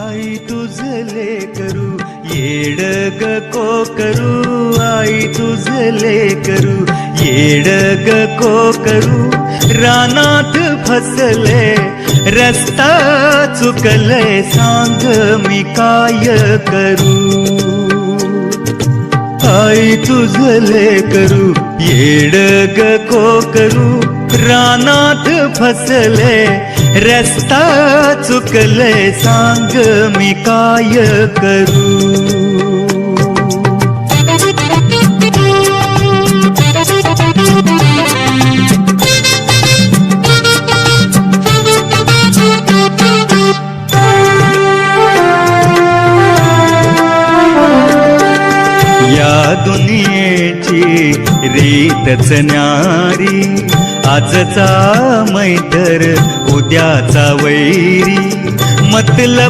आई तुझले करू येडग को करू, आई तुझले करू येडग को करू, रानात फसले रस्ता चुकले सांग मी काय करू। आई तुझले करू येडग को करू, रानात फसले रस्ता चुकले सांग मी काय करू। या दुनियेची रीतच न्यारी, आजचा मैत्र उद्याचा वैरी, मतलब